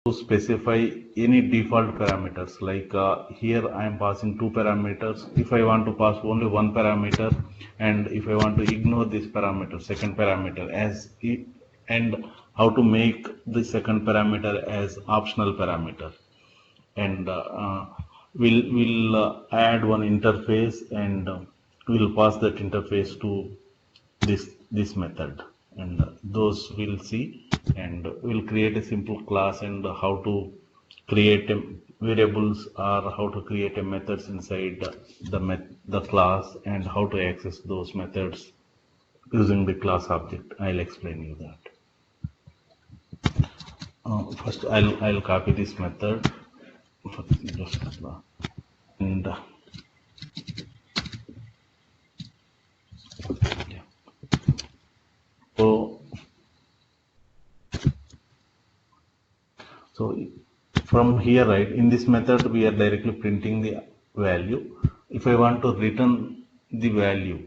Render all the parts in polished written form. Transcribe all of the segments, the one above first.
to specify any default parameters, like here I am passing two parameters. If I want to pass only one parameter, and if I want to ignore this parameter, second parameter, as it, and how to make the second parameter as optional parameter, and we'll add one interface, and we'll pass that interface to this method, and those we'll see, and we'll create a simple class, and how to create a variables, or how to create a methods inside the class, and how to access those methods using the class object. I'll explain you that. First I'll copy this method and yeah. So from here, right, in this method we are directly printing the value. If I want to return the value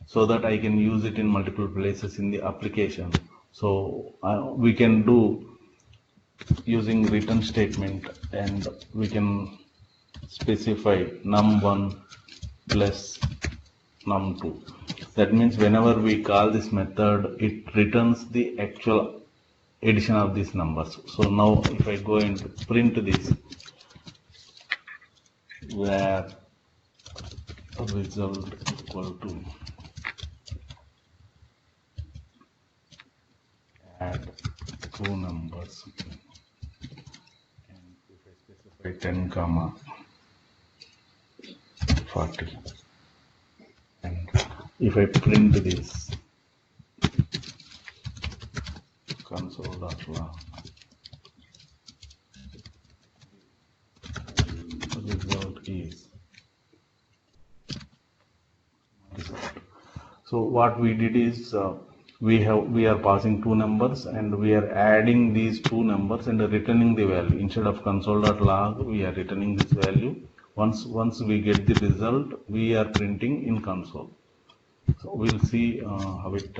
so that I can use it in multiple places in the application, so we can do using return statement, and we can specify num1 plus num2. That means whenever we call this method, it returns the actual addition of these numbers. So now if I go and print this, where result equal to add two numbers, and if I specify 10 comma 40, and if I print this console.log, result is result. So what we did is we are passing two numbers, and we are adding these two numbers and returning the value. Instead of console.log, we are returning this value. Once we get the result, we are printing in console. So we'll see how it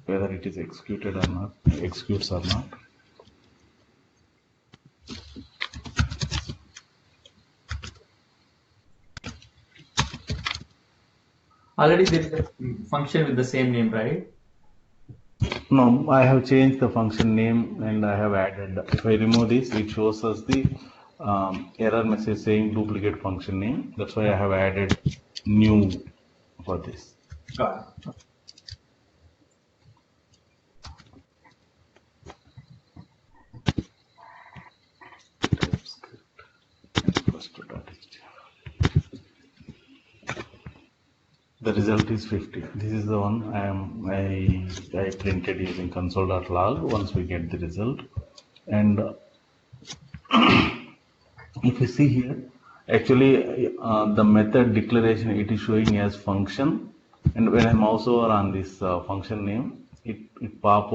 whether it is executed or not, executes or not. Already there is a function with the same name, right? No, I have changed the function name, and I have added. If I remove this, it shows us the error message saying duplicate function name. That's why I have added new for this. Got it. The result is 50. This is the one I printed using console.log. Once we get the result, and if you see here, actually the method declaration, it is showing as function, and when I mouse over on this function name, it pops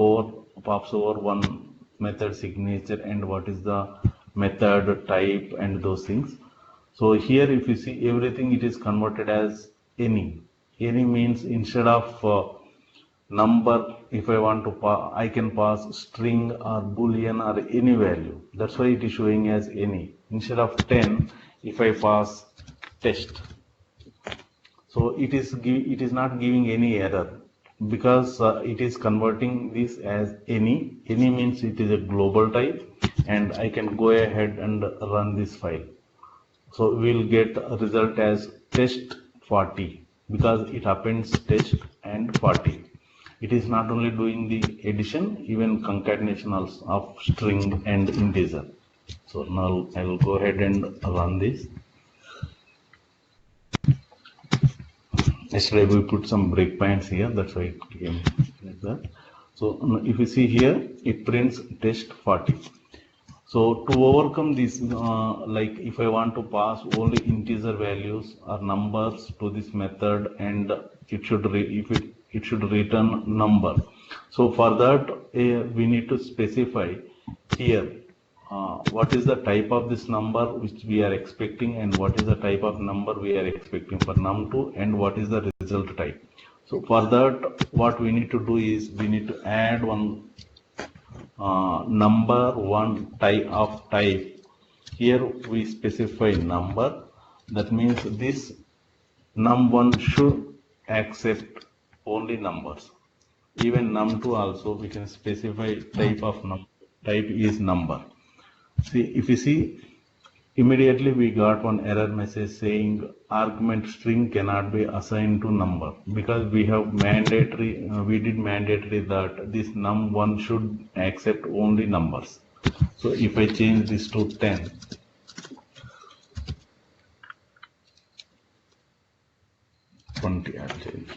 over one method signature and what is the method type and those things. So here if you see everything, it is converted as any. Any means instead of number, if I want to I can pass string or boolean or any value. That's why it is showing as any. Instead of 10, if I pass test, so it is not giving any error, because it is converting this as any. Any means it is a global type, and I can go ahead and run this file. So we will get a result as test 40, because it appends test and 40. It is not only doing the addition, even concatenation also of string and integer. So now I will go ahead and run this. Yesterday we put some breakpoints here, that's why it came like that. So if you see here, it prints test 40. So to overcome this, like if I want to pass only integer values or numbers to this method, and it should it should return number. So for that we need to specify here what is the type of this number which we are expecting, and what is the type of number we are expecting for num2, and what is the result type. So for that, what we need to do is we need to add one number one type. Here we specify number. That means this num1 should accept only numbers. Even num2 also we can specify type is number. See, if you see, immediately we got one error message saying argument string cannot be assigned to number, because we have we did mandatory that this num1 should accept only numbers. So if I change this to 10, I'll change.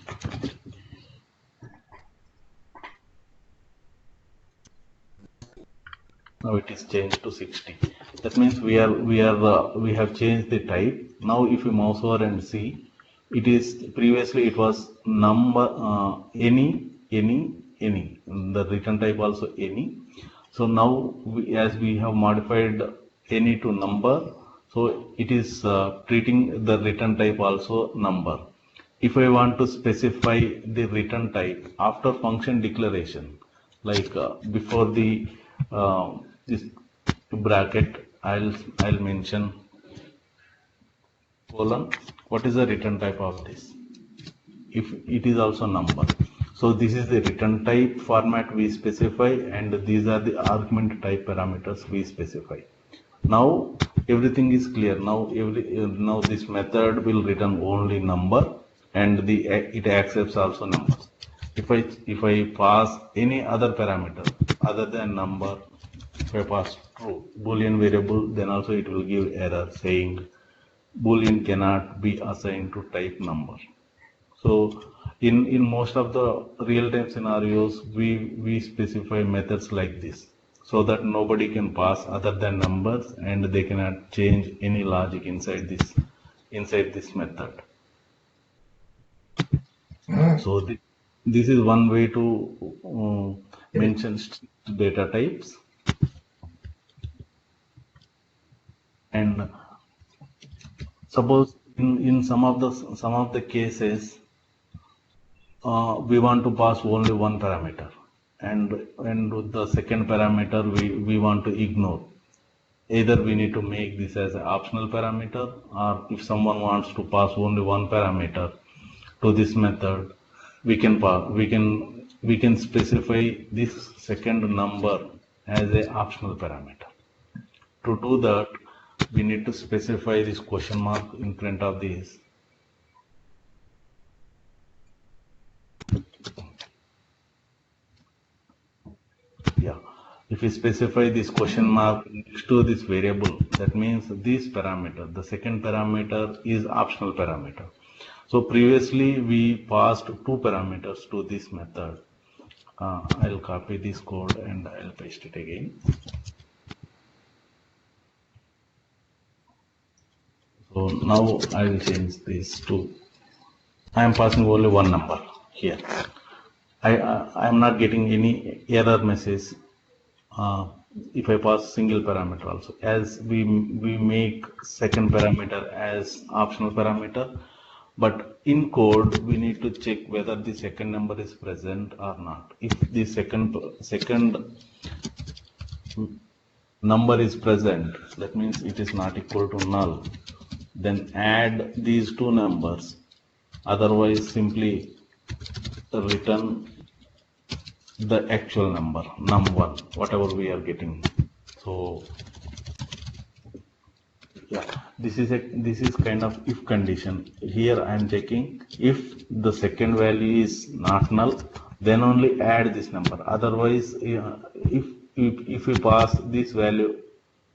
Now it is changed to 60. That means we have changed the type. Now if you mouse over and see, it is previously it was number any. The return type also any. So now as we have modified any to number, so it is treating the return type also number. If I want to specify the return type after function declaration, like before the this bracket, I'll mention colon. What is the return type of this? If it is also number, so this is the return type format we specify, and these are the argument type parameters we specify. Now everything is clear. Now this method will return only number, and it accepts also numbers. If I pass any other parameter other than number, if I pass true boolean variable, then also it will give error saying boolean cannot be assigned to type number. So in most of the real-time scenarios, we specify methods like this, so that nobody can pass other than numbers, and they cannot change any logic inside this method. So this is one way to mention data types. And suppose in some of the cases we want to pass only one parameter, and the second parameter we want to ignore. Either we need to make this as an optional parameter, or if someone wants to pass only one parameter to this method, we can specify this second number as an optional parameter. To do that, we need to specify this question mark in front of this. Yeah, if we specify this question mark next to this variable, that means this parameter, the second parameter, is optional parameter. So previously we passed two parameters to this method. I'll copy this code and I'll paste it again. So now I will change this to, I am passing only one number here. I am not getting any error message if I pass single parameter also, as we make second parameter as optional parameter. But in code, we need to check whether the second number is present or not. If the second number is present, that means it is not equal to null. Then add these two numbers. Otherwise, simply return the actual number, num1, whatever we are getting. So yeah, this is kind of if condition. Here I am checking if the second value is not null, then only add this number. Otherwise, if we pass this value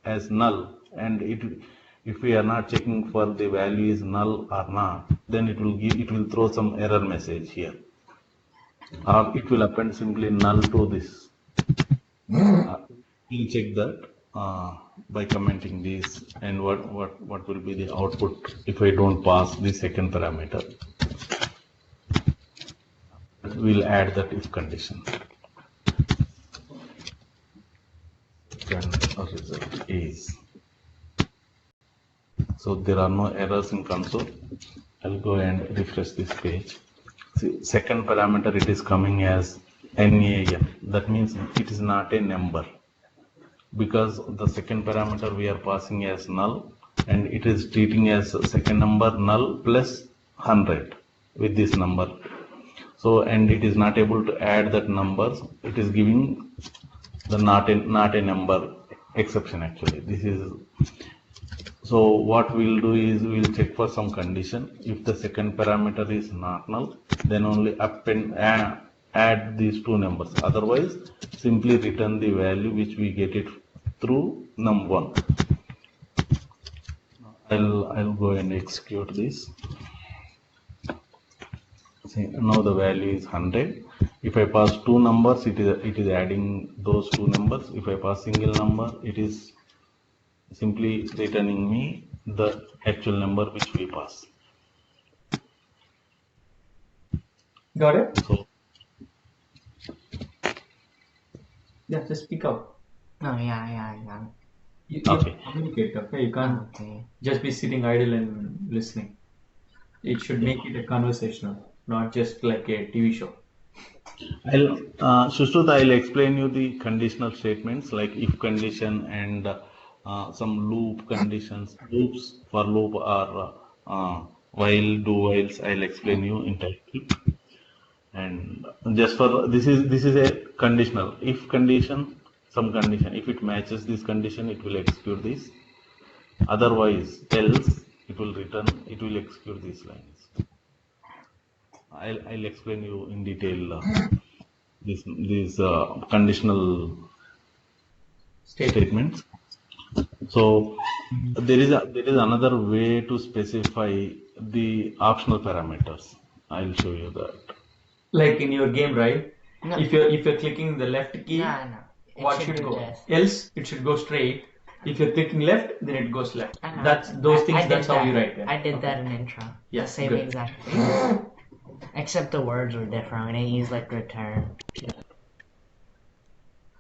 as null, and if we are not checking for the value is null or not, then it will throw some error message here, or it will append simply null to this. We'll check that by commenting this, and what will be the output if I don't pass the second parameter. We'll add that if condition. Then our result is, so there are no errors in console. I'll go and refresh this page. See, second parameter, it is coming as NaN. That means it is not a number because the second parameter we are passing as null and it is treating as second number null plus 100 with this number. So, and it is not able to add that numbers. It is giving the not a number exception actually. This is so what we'll do is we'll check for some condition. If the second parameter is not null, then only add these two numbers. Otherwise, simply return the value which we get it through num1. I'll go and execute this. See, now the value is 100. If I pass two numbers, it is adding those two numbers. If I pass single number, it is simply returning me the actual number which we pass. Got it? So yeah, just speak up. Oh, yeah. You Okay. communicate, okay? You can't Okay. just be sitting idle and listening. It should make it a conversational, not just like a TV show. Sushrut, I'll explain you the conditional statements like if condition and some loop conditions. Loops for loop are while, do whiles. I'll explain you in TypeScript. And just for this is a conditional. If condition, some condition. If it matches this condition, it will execute this. Otherwise, else it will return. It will execute these lines. I'll explain you in detail these conditional statements. So there is another way to specify the optional parameters. I'll show you that. Like in your game, right? No. If you're clicking the left key, No. It what should should do go? this. Else it should go straight. If you're clicking left, then it goes left. I know. That's those I things. did That's how that. you write them. I did that in intro. Yeah, The same good. exact thing. Except the words were different. We didn't use like return.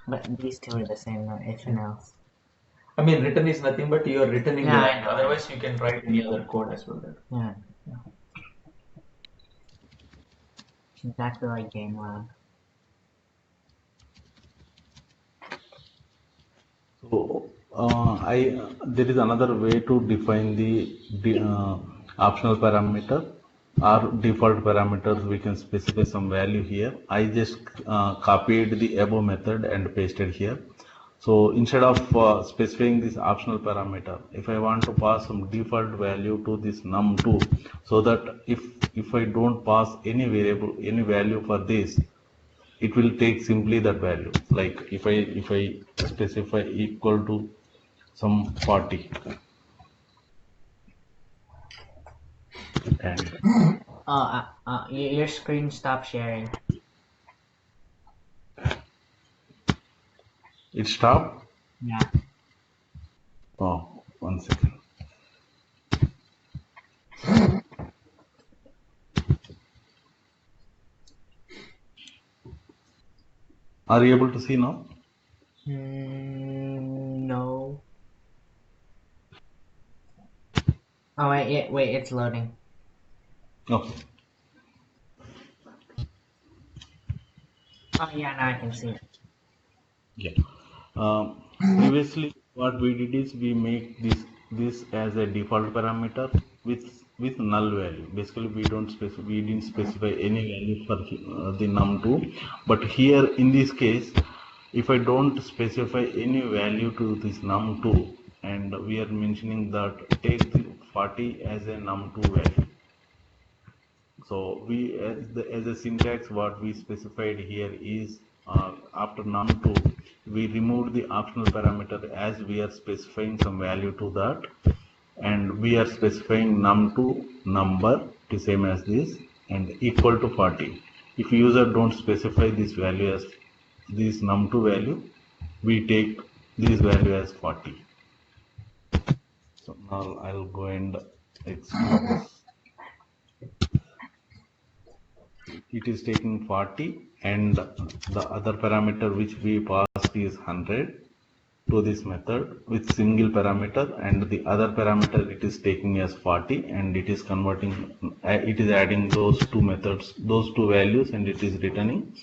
But these two are the same though, if and else. I mean, written is nothing but you're returning the Yeah, I line. know. Otherwise, you can write any other code as well. There. Yeah. Exactly like game lab. So there is another way to define the optional parameter or default parameters. We can specify some value here. I just copied the above method and pasted here. So instead of specifying this optional parameter, if I want to pass some default value to this num2, so that if I don't pass any variable, any value for this, it will take simply that value. Like if I specify equal to some 40 and Your screen stopped sharing. it stopped. Yeah. Oh, 1 second. Are you able to see now? No. Oh wait, it's loading. Okay. Oh yeah, now I can see it. Yeah. Previously, what we did is we make this as a default parameter with null value. Basically, we didn't specify any value for the num2. But here in this case, if I don't specify any value to this num2, and we are mentioning that take the 40 as a num2 value. So we as a syntax, what we specified here is after num2, we removed the optional parameter as we are specifying some value to that, and we are specifying num2 number the same as this and equal to 40. If user don't specify this value as this num2 value, we take this value as 40. So now I'll go and execute this. It is taking 40 and the other parameter which we passed is 100 to this method with single parameter, and the other parameter it is taking as 40 and it is converting, it is adding those two methods, those two values, and it is returning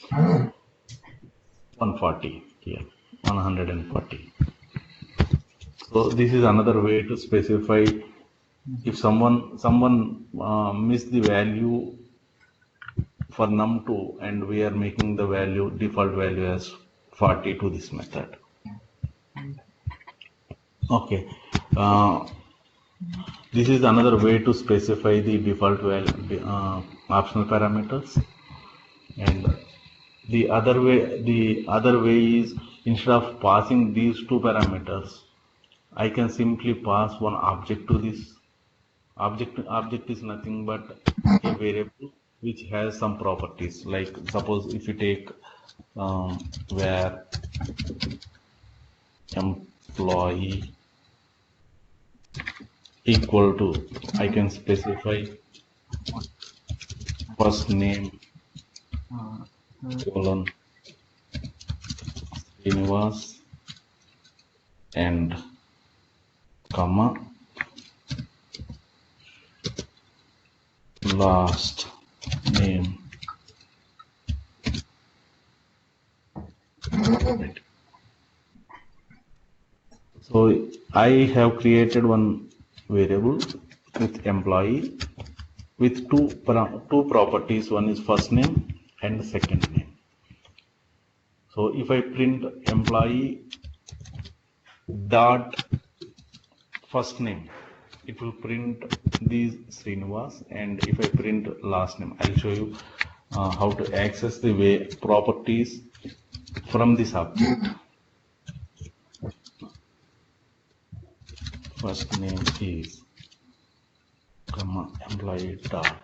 140 here, 140. So this is another way to specify if someone missed the value for num2 and we are making the value default value as 40 to this method. Okay. This is another way to specify the default value optional parameters. And the other way is, instead of passing these two parameters, I can simply pass one object to this. Object is nothing but a variable which has some properties. Like suppose if you take where employee equal to, I can specify first name colon Srinivas and comma last name. Right. So I have created one variable with employee with two properties. One is first name and second name. So if I print employee dot first name, it will print these Srinivas, and if I print last name, I'll show you how to access the properties from this object. First name is comma employee dot.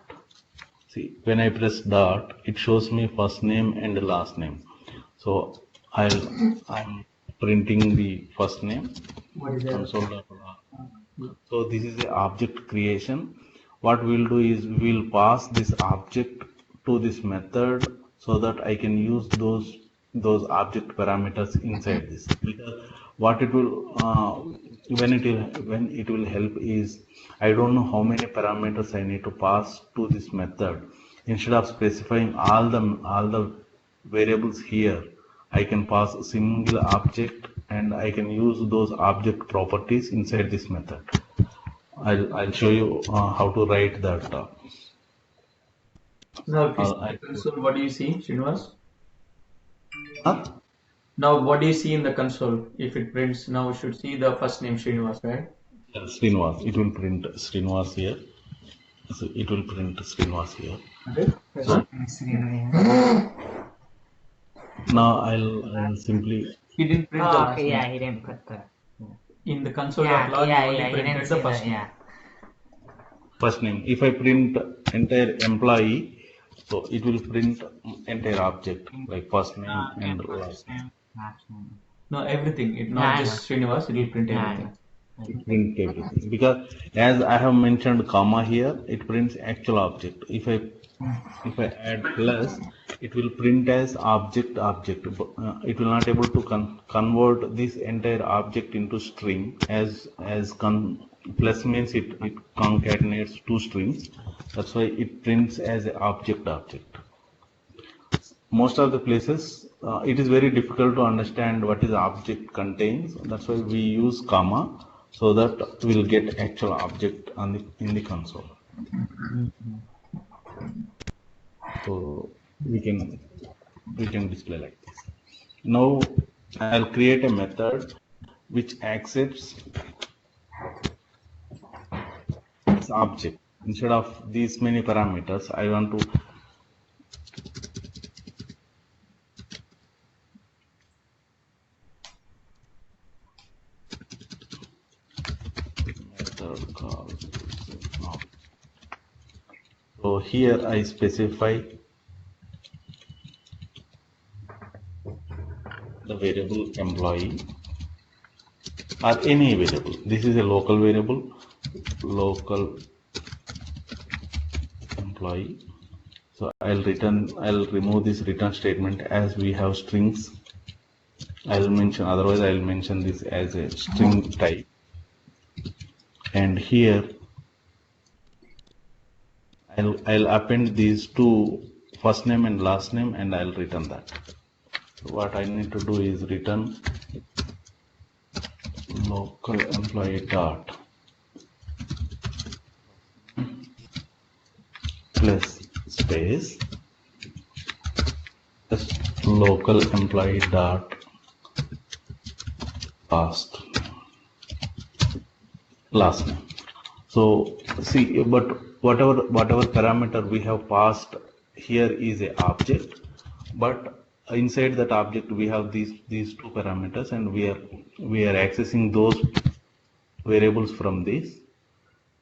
See, when I press dot, it shows me first name and last name. So I'm printing the first name. What is that? Console.log. So this is the object creation. What we'll do is we'll pass this object to this method so that I can use those object parameters inside this. Because what it will when it will help is, I don't know how many parameters I need to pass to this method. Instead of specifying all the variables here, I can pass a single object and I can use those object properties inside this method. I'll show you how to write that. Now, if you see the console, what do you see, Srinivas? Huh? Now, what do you see in the console? If it prints, now we should see the first name Srinivas, right? Srinivas. It will print Srinivas here. So it will print Srinivas here. Okay. So now I'll simply. He didn't print the Oh, last okay, name. yeah, he didn't put the. In the console.log, he only he didn't printed see the first that, name. yeah. First name. If I print entire employee, so it will print entire object like first name and last name. Last name. No, everything. It Yeah, not I just Srinivas, it will print Yeah, everything. It print everything, because as I have mentioned comma here, it prints actual object. If I add plus, it will print as object. It will not able to convert this entire object into string plus means it concatenates two strings. That's why it prints as a object. Most of the places it is very difficult to understand what is object contains. That's why we use comma, so that we'll get actual object in the console. So we can display like this. Now I'll create a method which accepts this object. Instead of these many parameters, I want to method called. So here I specify the variable employee or any variable. This is a local variable, local employee. So I'll remove this return statement as we have strings. Otherwise I'll mention this as a string type. And here I'll append these two, first name and last name, and I'll return that. So what I need to do is return local employee dot plus space plus local employee dot last name. So see, but whatever parameter we have passed here is a object, but inside that object we have these two parameters, and we are accessing those variables from this,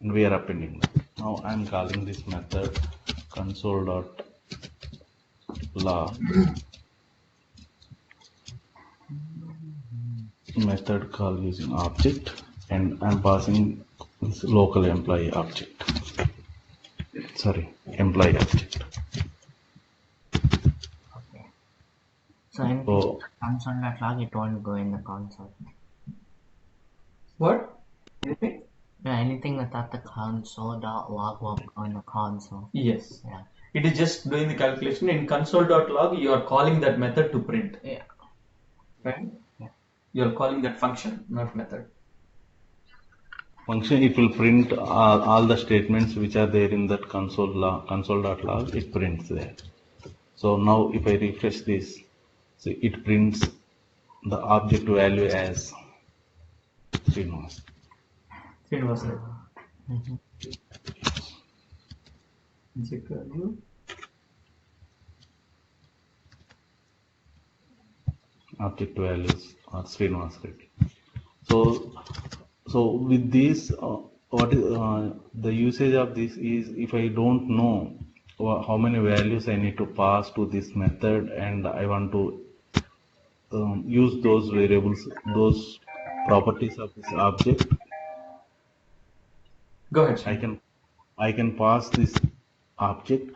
and we are appending them. Now I am calling this method console.log method call using object, and I'm passing this local employee object. Sorry, employee object. Okay. So anything So console.log, it won't go in the console. What? Anything? Yeah, anything without the console.log will go in the console. Yes. Yeah. It is just doing the calculation. In console.log, you are calling that method to print. Yeah. Right? Yeah. You are calling that function, not method. function, it will print all the statements which are there in that console.log. It prints there. So now if I refresh this, so it prints the object value as Srinivas. Srinivas. Mhm. Check value. Object values are Srinivas Reddy. So with this, what is the usage of this is, if I don't know how many values I need to pass to this method, and I want to use those variables, those properties of this object, Go ahead. I can pass this object.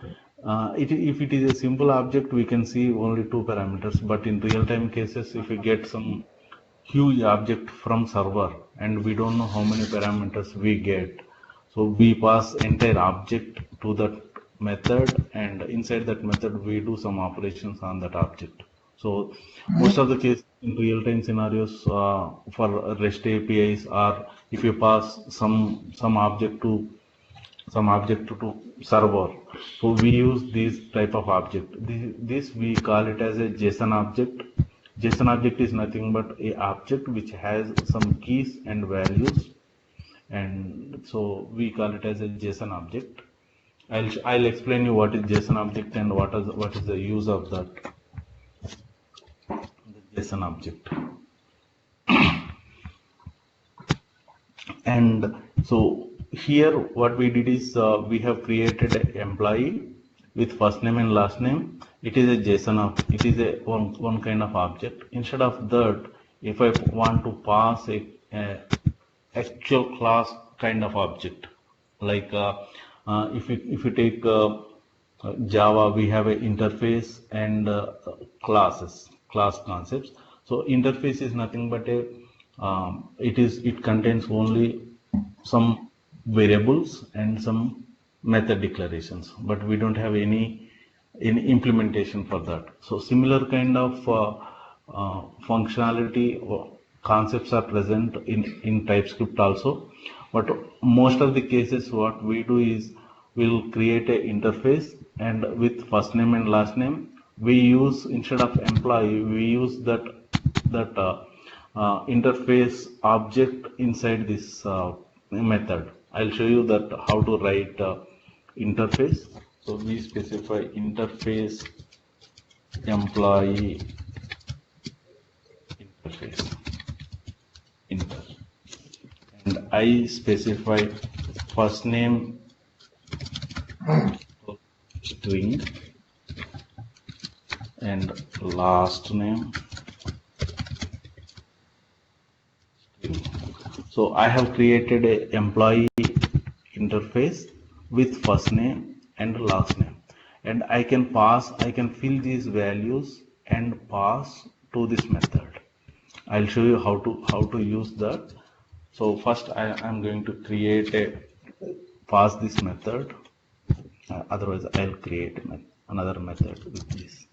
If it is a simple object, we can see only two parameters. But in real-time cases, if we get some huge object from server and we don't know how many parameters we get, so we pass entire object to that method, and inside that method we do some operations on that object. So most of the case in real-time scenarios for REST APIs, or if you pass some object to server, so we use this type of object. This we call it as a JSON object. JSON object is nothing but a object which has some keys and values, and so we call it as a JSON object. I'll explain you what is JSON object and what is the use of that the JSON object. And so here what we did is we have created an employee with first name and last name. It is a it is a one kind of object. Instead of that, if I want to pass a actual class kind of object, like if you take Java, we have an interface and class concepts. So interface is nothing but a it contains only some variables and some method declarations, but we don't have any implementation for that. So similar kind of functionality or concepts are present in TypeScript also, but most of the cases what we do is we'll create a interface, and with first name and last name we use, instead of employee, we use that interface object inside this method. I'll show you that how to write interface. So we specify interface employee interface inter, and I specify first name string and last name string. So I have created a employee interface with first name and last name, and I can fill these values and pass to this method. I'll show you how to use that. So first I'm going to create a pass this method. Otherwise I'll create another method with this.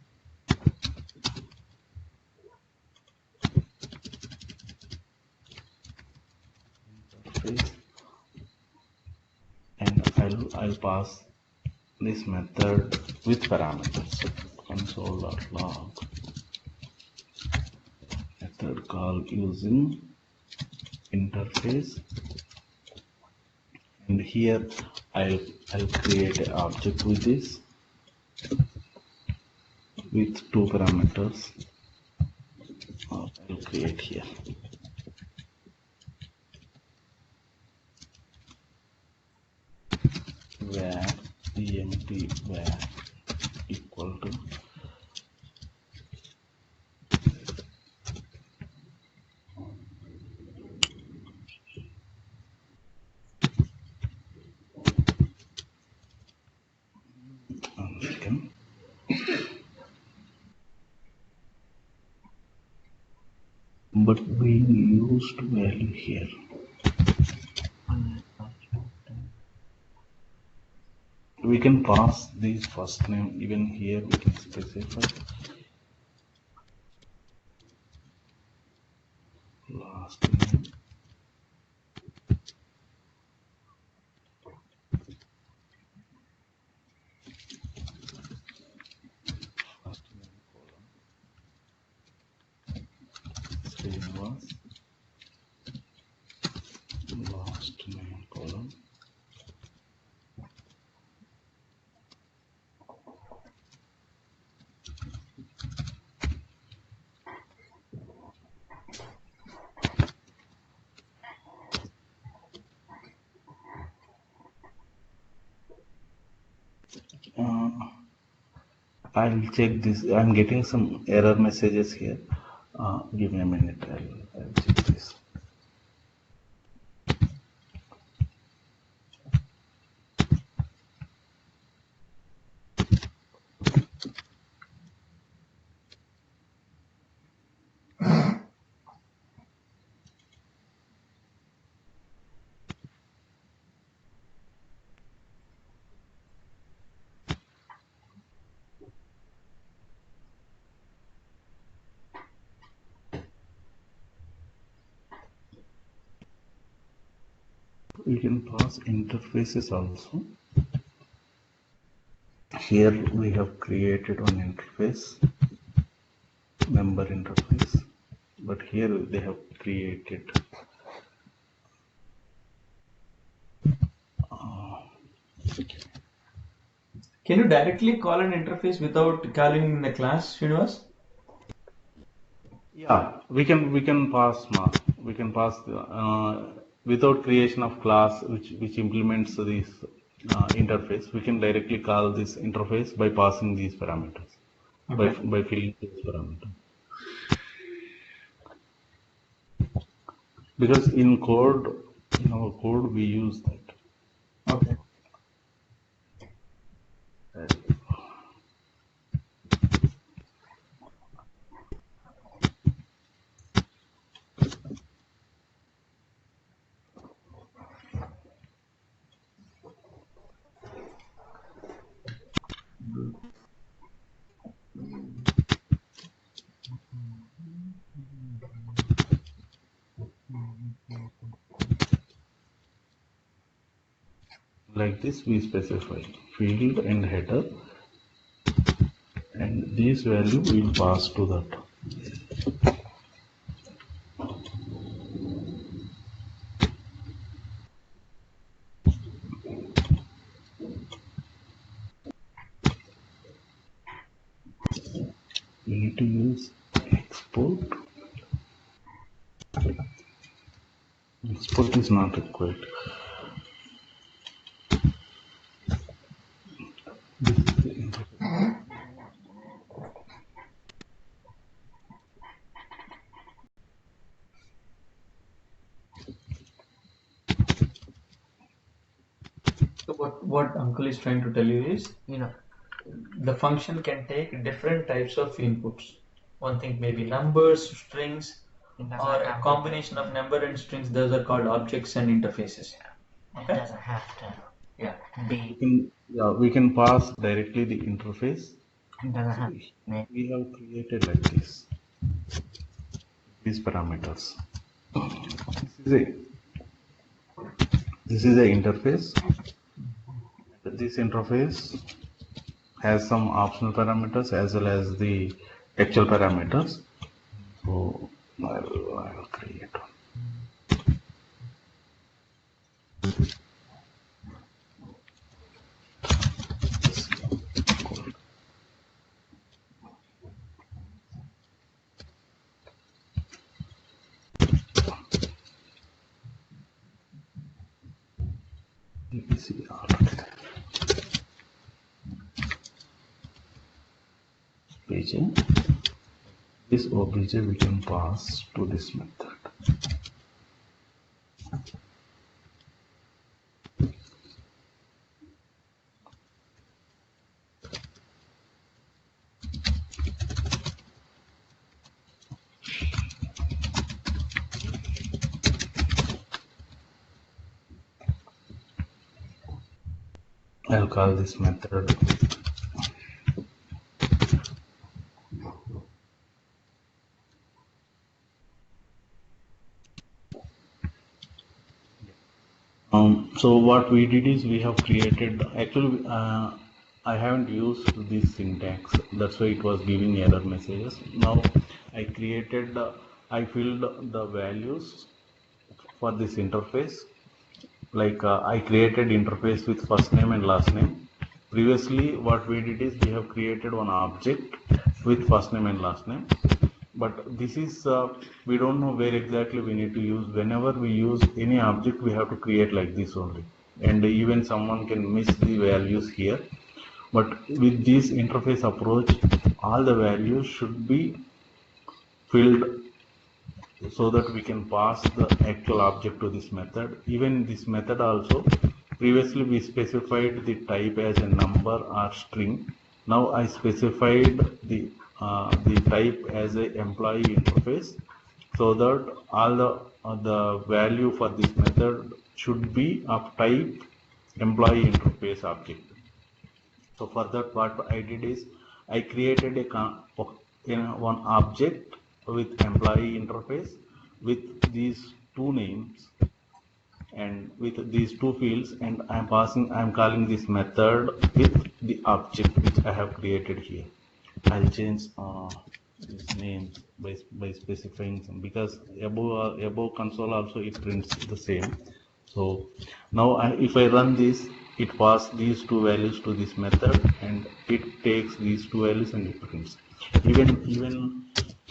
interface, and I'll pass this method with parameters. Console.log method call using interface, and here I'll create an object with this with two parameters. I'll create here. Where emp where equal to second. But we used value here. We can pass this first name even here. We can specify last name. First name column. Srinivas. Last name column. I'll check this. I'm getting some error messages here. Give me a minute. I'll check this. We can pass interfaces also. Here we have created one interface, member interface, but here they have created Can you directly call an interface without calling in the class, Srinivas? yeah, we can pass without creation of class which implements this interface. We can directly call this interface by passing these parameters, Okay. by filling these parameters. Because in our code we use that. Okay. Like this, we specify field and header, and this value will pass to that. We need to use export. Export is not required. This is the interface. So what Uncle is trying to tell you is, You know, the function can take different types of inputs. One thing may be numbers, strings, it doesn't or a have combination of number and strings. Those are called objects and interfaces. to, it Okay. doesn't have to Yeah. be. We can pass directly the interface. It doesn't have. We have created like this. These parameters. This is This is the interface. This interface has some optional parameters as well as the actual parameters. So I'll create one. EPC already. Obj. This obj we can pass to this method. I'll call this method so what we did is we have created actually I haven't used this syntax, that's why it was giving error messages. Now I created I filled the values for this interface, like I created interface with first name and last name. Previously what we did is we have created one object with first name and last name, but this is we don't know where exactly we need to use. Whenever we use any object we have to create like this only, and even someone can miss the values here. But with this interface approach all the values should be filled so that we can pass the actual object to this method. Even this method also, previously we specified the type as a number or string. Now I specified the type as a employee interface, so that all the value for this method should be of type employee interface object. So for that what I did is I created one object with employee interface with these two names and with these two fields, and I'm calling this method with the object which I have created here. I'll change these names by specifying some, because above console also it prints the same. So now if I run this, it passes these two values to this method and it takes these two values and it prints. Even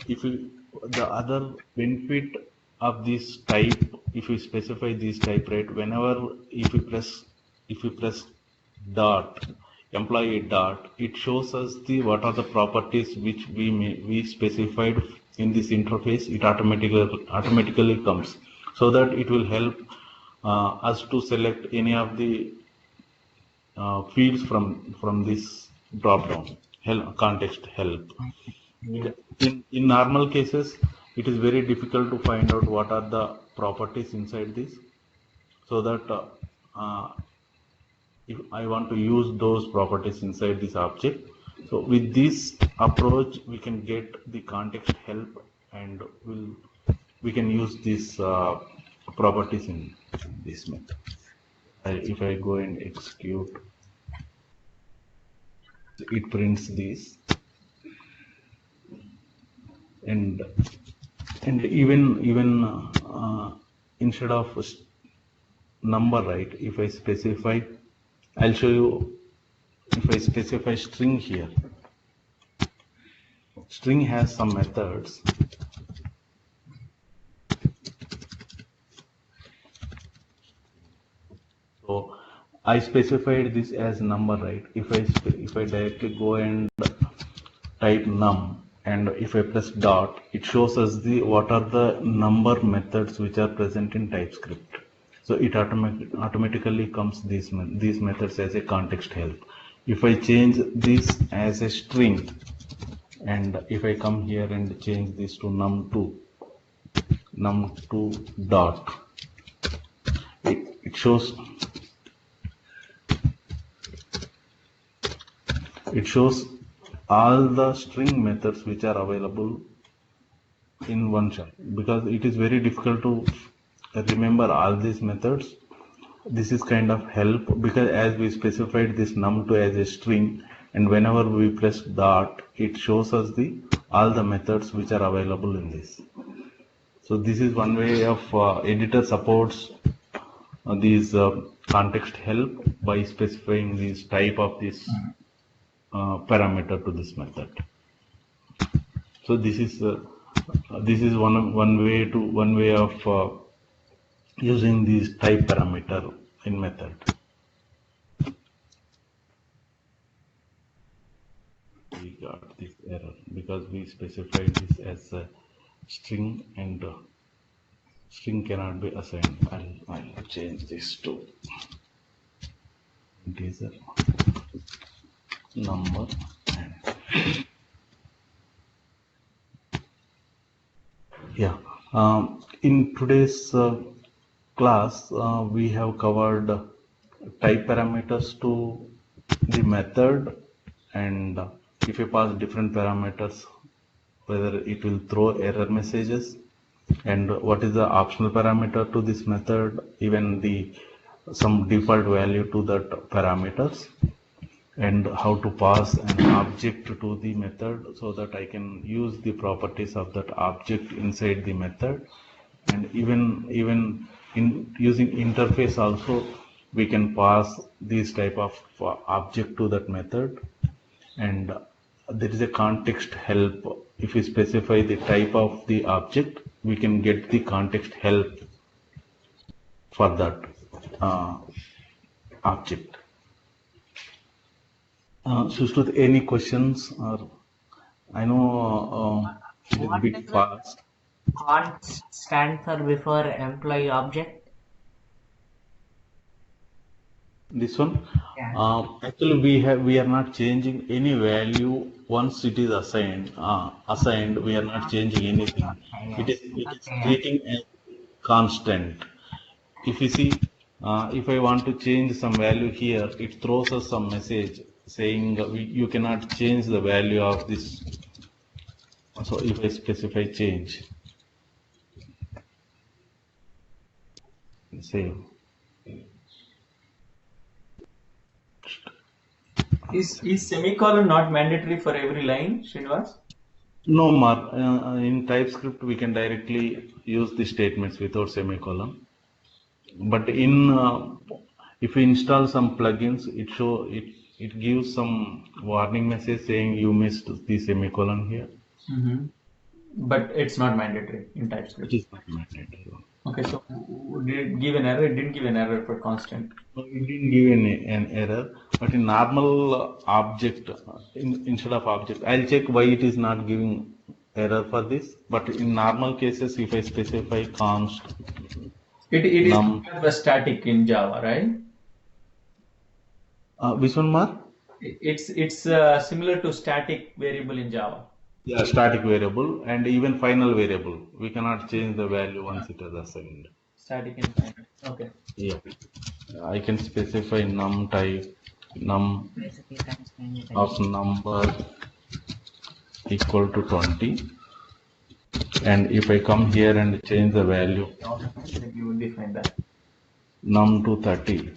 if you, the other benefit of this type, if you specify this type, right, whenever if you press dot employee dot, it shows us the what are the properties which we specified in this interface. It automatically comes, so that it will help us to select any of the fields from this drop down context help. In normal cases it is very difficult to find out what are the properties inside this, so that if I want to use those properties inside this object. So with this approach we can get the context help, and we can use these properties in this method. If I go and execute, it prints this, and even instead of number, right, if I specify, I'll show you, if I specify string here, string has some methods. So I specified this as number, right? If I directly go and type num, and if I press dot, it shows us the what are the number methods which are present in TypeScript. So it automatically comes these methods as a context help. If I change this as a string, and if I come here and change this to num2 dot, it shows all the string methods which are available in one shot, because it is very difficult to remember all these methods. this is kind of help because as we specified this num2 as a string, and whenever we press dot, it shows us the all the methods which are available in this. So this is one way of editor supports these context help by specifying this type of this parameter to this method. So this is one way of using this type parameter in method. We got this error because we specified this as a string, and string cannot be assigned. I'll change this to integer number. And yeah, in today's class, we have covered type parameters to the method, and if you pass different parameters, whether it will throw error messages, and what is the optional parameter to this method, even some default value to that parameters, and how to pass an object to the method so that I can use the properties of that object inside the method. And even in using interface also, we can pass this type of object to that method, and there is a context help. If we specify the type of the object, we can get the context help for that object. Sushruth, any questions? Or I know it is a bit fast. Const stand for before employee object. This one, Yeah. actually we are not changing any value once it is assigned. We are not changing anything. It is Okay. treating as constant. If you see, if I want to change some value here, it throws us some message saying you cannot change the value of this. So if I specify change, save. Is semicolon not mandatory for every line, Srinivas? No, Mark. In TypeScript, we can directly use the statements without semicolon. But if we install some plugins, it gives some warning message saying you missed the semicolon here. But it's not mandatory in TypeScript. It is not mandatory. Okay, so did it give an error? It didn't give an error for constant. No, it didn't give an error. But in normal object, instead of object, I'll check why it is not giving error for this. But in normal cases, if I specify const, It is num, kind of a static in Java, right? which one, Mark? It's similar to static variable in Java. Yeah, static variable and even final variable. We cannot change the value once it is assigned. Static and final. Okay. Yeah, I can specify num type, num Basically, you can change it of number equal to 20. And if I come here and change the value Then you would define that. num to 30,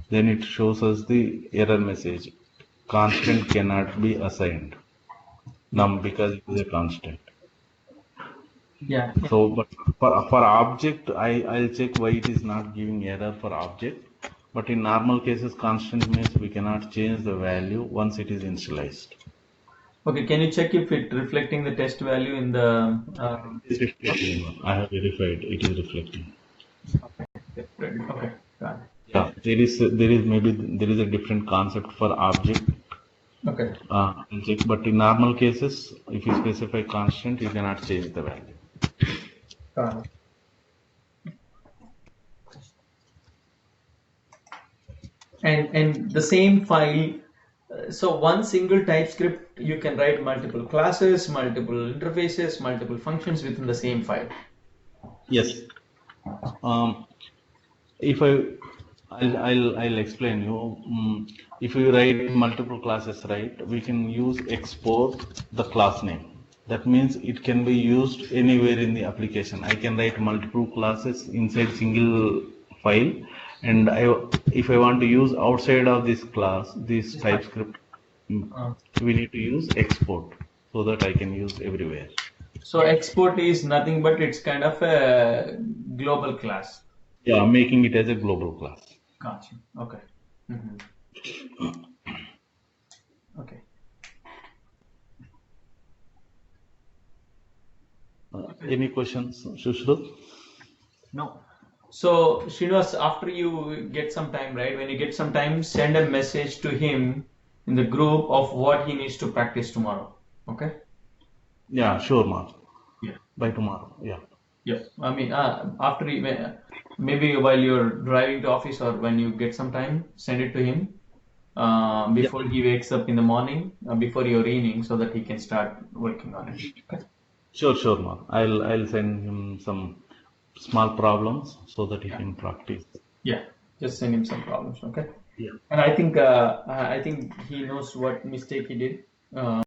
then it shows us the error message. Constant cannot be assigned. Num because it is a constant. Yeah. So, but for object, I'll check why it is not giving error for object. But in normal cases, constant means we cannot change the value once it is initialized. Okay, can you check if it reflecting the test value in the It is reflecting. I have verified it is reflecting. okay, got it. Yeah, there is a different concept for object. Okay. I'll check, but in normal cases, if you specify constant, you cannot change the value. Got it. And the same file, so one single TypeScript, you can write multiple classes, multiple interfaces, multiple functions within the same file. Yes. If I'll explain you. If you write multiple classes, right, we can use export the class name. That means it can be used anywhere in the application. I can write multiple classes inside single file, and if I want to use outside of this class, this TypeScript, we need to use export so that I can use everywhere. So export is nothing but it's kind of a global class. Yeah, making it as a global class. Gotcha. Okay. Okay. Any questions, Shushruth? No. So Srinivas, after you get some time, right? When you get some time, send a message to him in the group of what he needs to practice tomorrow. Okay? Yeah, sure, Mark. Yeah. By tomorrow. Yeah. Yeah. I mean, after maybe while you're driving to office or when you get some time, send it to him before he wakes up in the morning, before your evening, so that he can start working on it. Okay? Sure, Mark. I'll send him some small problems so that he can practice. Yeah. Just send him some problems. Okay? Yeah. And I think he knows what mistake he did.